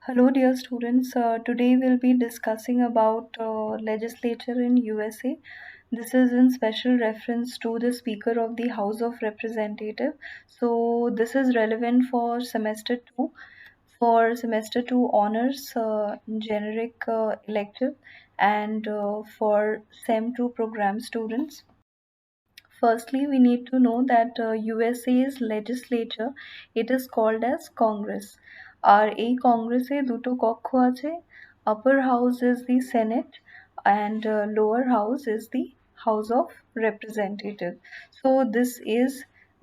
Hello, dear students. Today we'll be discussing about legislature in USA. This is in special reference to the Speaker of the House of Representative. So this is relevant for semester two. For semester two honors, generic elective, and for sem two program students. Firstly, we need to know that USA's legislature, it is called as Congress. আর এই কংগ্রেসে দুটো কক্ষ আছে. Upper house is the Senate and lower house is the House of Representative. So this is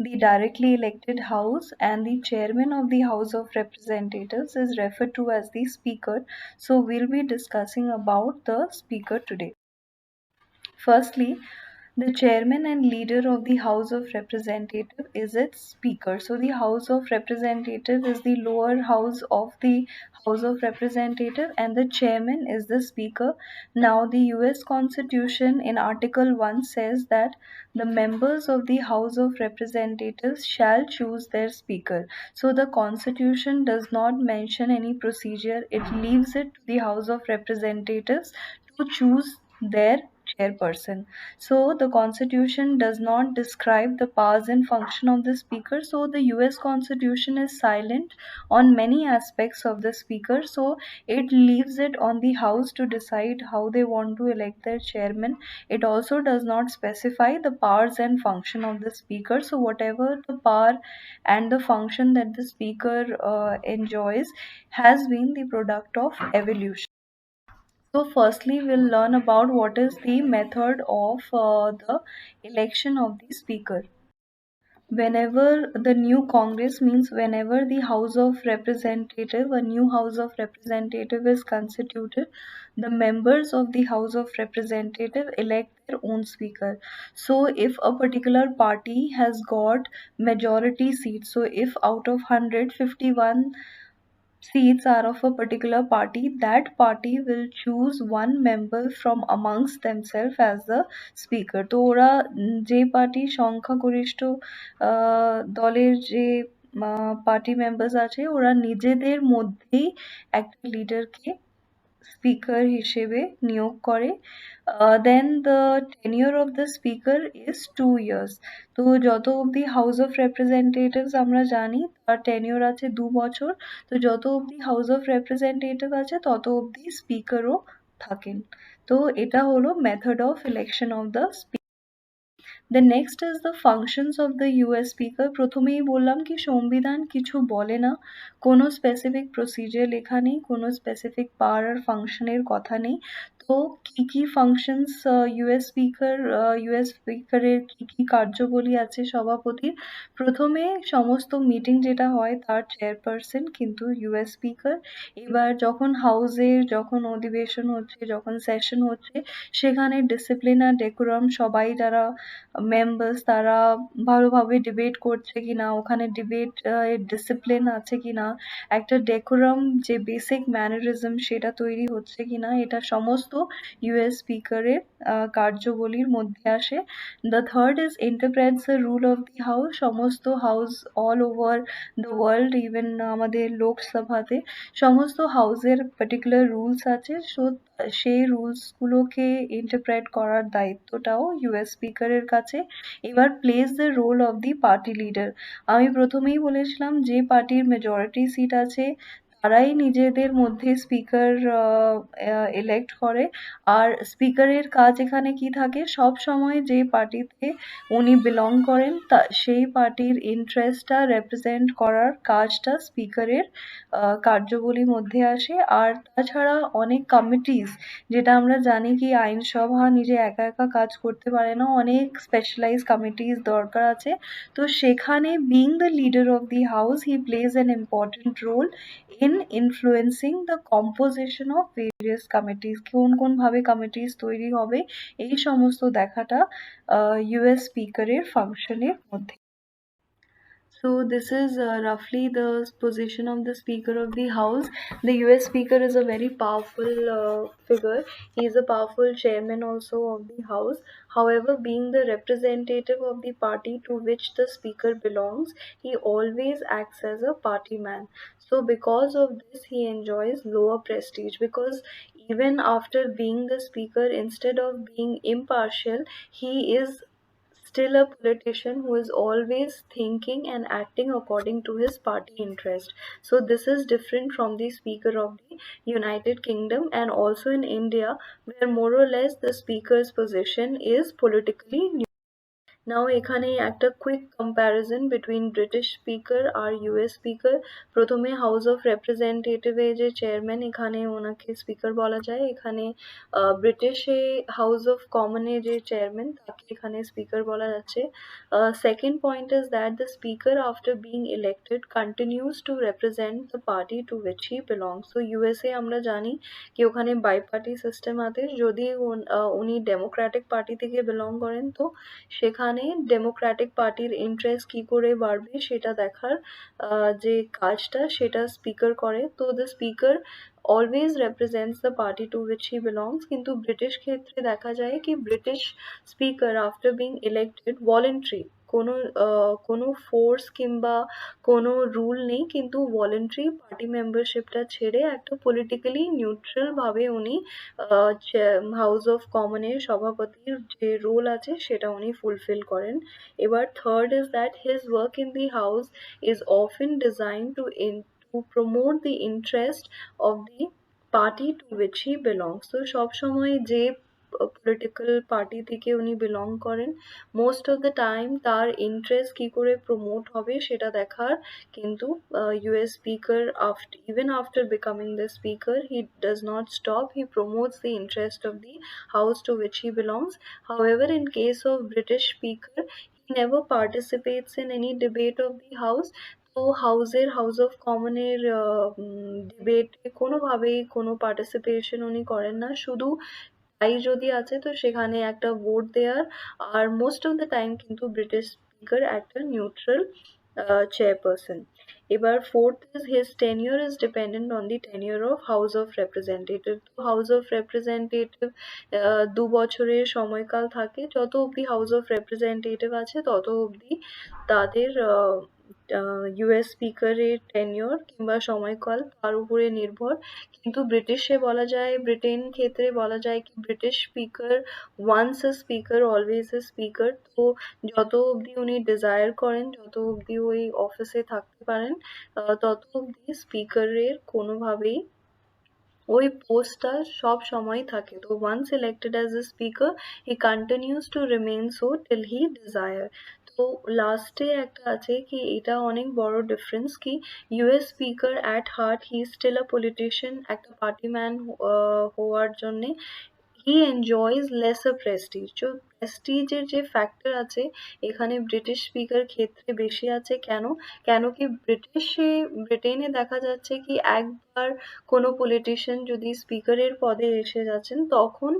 the directly elected house, and the chairman of the House of Representatives is referred to as the Speaker. So we'll be discussing about the Speaker today. Firstly, the chairman and leader of the House of Representative is its Speaker. So the House of Representative is the lower house of the House of Representative, and the chairman is the Speaker. Now the US Constitution in Article 1 says that the members of the House of Representatives shall choose their Speaker. So the Constitution does not mention any procedure. It leaves it to the House of Representatives to choose their chairperson. So the Constitution does not describe the powers and function of the Speaker. So the US Constitution is silent on many aspects of the Speaker. So it leaves it on the House to decide how they want to elect their chairman. It also does not specify the powers and function of the Speaker. So whatever the power and the function that the Speaker enjoys has been the product of evolution. So, firstly, we'll learn about what is the method of the election of the speaker. Whenever the new Congress, means whenever the House of Representative, a new House of Representative is constituted, the members of the House of Representative elect their own speaker. So, if a particular party has got majority seats, so if out of 151 seats are of a particular party, that party will choose one member from amongst themselves as the speaker. তো ওরা যে party সংখ্যাগরিষ্ঠ দলের যে party members আছে ওরা নিজেদের মধ্যেই একটা লিডারকে স্পিকার হিসেবে নিয়োগ করে. Then the tenure of the speaker is 2 years. তো যত অবধি হাউস অফ রিপ্রেজেন্টেটিভস আমরা জানি তার টেনিওর আছে 2 বছর. তো যত অবধি হাউস অফ রিপ্রেজেন্টেটিভ আছে তত অবধি স্পিকারও থাকেন. তো এটা হলো method of election of the speaker. The next is the functions of the US speaker. প্রথমেই বললাম কি সংবিধান কিছু বলে না, কোনো স্পেসিফিক প্রসিজার লেখা নেই, কোনো স্পেসিফিক পাওয়ার আর ফাংশনের কথা নেই. তো কি কি ফাংশনস ইউএস স্পিকারের কি কি কার্যবলী আছে সভাপতির. প্রথমে সমস্ত মিটিং যেটা হয় তার চেয়ারপারসন কিন্তু ইউএস স্পিকার. এবার যখন হাউসের যখন অধিবেশন হচ্ছে, যখন সেশন হচ্ছে, সেখানে ডিসিপ্লিন আর ডেকোরাম সবাই যারা মেম্বার্স তারা ভালোভাবে ডিবেট করছে কিনা, ওখানে ডিবেট ডিসিপ্লিন আছে কিনা, একটা ডেকোরাম যে বেসিক ম্যানারিজম সেটা তৈরি হচ্ছে কিনা, এটা সমস্ত ইউএস স্পিকারের কার্যবলীর মধ্যে আসে. The third is interprets the rule of the house. সমস্ত house all over the world, even আমাদের লোকসভাতে সমস্ত হাউসের পার্টিকুলার রুলস আছে. সো সেই রুলসগুলোকে ইন্টারপ্রেট করার দায়িত্বটাও ইউএস স্পিকারের কাছে. এবার place the role of the party leader. আমি প্রথমেই বলেছিলাম যে পার্টির মেজরিটি সিট আছে তারাই নিজেদের মধ্যে স্পিকার ইলেক্ট করে. আর স্পিকারের কাজ এখানে কি থাকে, সব সময় যে পার্টিতে উনি বিলং করেন সেই পার্টির ইন্টারেস্টটা রিপ্রেজেন্ট করার কাজটা স্পিকারের কার্যবলীর মধ্যে আসে. আর তাছাড়া অনেক কমিটিস, যেটা আমরা জানি কি আইনসভা নিজে একা একা কাজ করতে পারে না, অনেক স্পেশালাইজ কমিটিস দরকার আছে. তো সেখানে being the leader of the house he plays an important role in influencing the composition of various committees. কোন ভাবে কমিটিস তৈরি হবে এই সমস্ত দেখাটা ইউএস স্পিকারের ফাংশনের মধ্যে. So this is roughly the position of the Speaker of the House. The U.S. Speaker is a very powerful figure. He is a powerful chairman also of the House. However, being the representative of the party to which the Speaker belongs, he always acts as a party man. So because of this, he enjoys lower prestige, because even after being the Speaker, instead of being impartial, he is still a politician who is always thinking and acting according to his party interest. So this is different from the Speaker of the United Kingdom and also in India, where more or less the Speaker's position is politically. Now এখানে একটা quick comparison between British speaker আর US speaker. প্রথমে house of রিপ্রেজেন্টেটিভে যে chairman, এখানে ওনাকে speaker বলা যায়। এখানে ব্রিটিশে হাউস অফ কমনে যে চেয়ারম্যান, তাকে এখানে স্পিকার বলা যাচ্ছে। Second point is that the speaker after being elected continues to represent the party to which he belongs. তো ইউএসএ আমরা জানি কি ওখানে বাই পার্টি সিস্টেম আছে। যদি উনি ডেমোক্রেটিক পার্টি থেকে বিলং করেন, তো সেখানে ডেমোক্রেটিক পার্টির ইন্টারেস্ট কী করে বাড়বে সেটা দেখার যে কাজটা, সেটা স্পিকার করে। তো the speaker always represents the party to which he belongs. কিন্তু ব্রিটিশ ক্ষেত্রে দেখা যায় কি British speaker after being elected voluntary, কোনো কোনো ফোর্স কিংবা কোনো রুল নেই, কিন্তু ভলেন্টারি পার্টি মেম্বারশিপটা ছেড়ে একটা পলিটিক্যালি নিউট্রালভাবে উনি হাউস অফ কমনের সভাপতির যে রোল আছে সেটা উনি ফুলফিল করেন। এবার third is that his work in the house is often design to promote the interest of the party to which he belongs. তো সবসময় যে পলিটিক্যাল পার্টি থেকে উনি বিলং করেন, মোস্ট অফ দ্য টাইম তার ইন্টারেস্ট কী করে প্রমোট হবে সেটা দেখার কিন্তু US speaker, after even after becoming the speaker, he does not stop. He promotes the interest of the house to which he belongs. However, in case of British speaker, he never participates in any debate of the house. তো house of কমনের ডিবেটে কোনোভাবেই কোনো participation উনি করেন না। শুধু তাই যদি আছে তো সেখানে একটা ভোট দেওয়ার। আর মোস্ট অফ দ্য টাইম কিন্তু ব্রিটিশ স্পিকার একটা নিউট্রাল চেয়ারপারসন। এবার fourth is his tenure is dependent on the tenure of house of representative. তো হাউস অফ রিপ্রেজেন্টেটিভ 2 বছরের সময়কাল থাকে। যত অবধি হাউস অফ রিপ্রেজেন্টেটিভ আছে তত অবধি তাদের ইউএস স্পিকারের টেনিওর কিংবা সময়কাল তার উপরে নির্ভর। কিন্তু ব্রিটিশে বলা যায়, ব্রিটেন ক্ষেত্রে বলা যায় কি British speaker once a speaker always a speaker. তো যত অবধি উনি ডিজায়ার করেন, যত অবধি ওই অফিসে থাকতে পারেন, তত অবধি স্পিকারের কোনোভাবেই ওই পোস্টটা সব সময় থাকে। তো once elected as a speaker, he continues to remain so till he desire. তো লাস্টে একটা আছে কি এটা অনেক বড় ডিফারেন্স কি US speaker at heart he still a politician, একটা পার্টি ম্যান হওয়ার জন্যে হি এনজয়স লেসার প্রেস্টিজ। তো প্রেস্টিজের যে ফ্যাক্টর আছে এখানে ব্রিটিশ স্পিকার ক্ষেত্রে বেশি আছে। কেন? কেন কি ব্রিটেনে দেখা যাচ্ছে কি একবার কোনো পলিটিশিয়ান যদি স্পিকারের পদে এসে যাচ্ছেন, তখন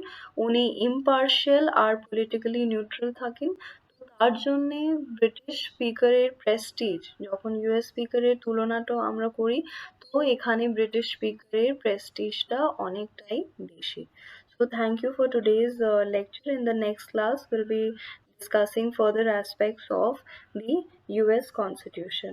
উনি ইম্পার্শিয়াল আর পলিটিক্যালি নিউট্রাল থাকেন। তো তার জন্যে ব্রিটিশ স্পিকারের প্রেস্টিজ যখন ইউএস স্পিকারের তুলনাটাও আমরা করি, তো এখানে ব্রিটিশ স্পিকারের প্রেস্টিজটা অনেকটাই বেশি। So thank you for today's lecture. In the next class, we'll be discussing further aspects of the US Constitution.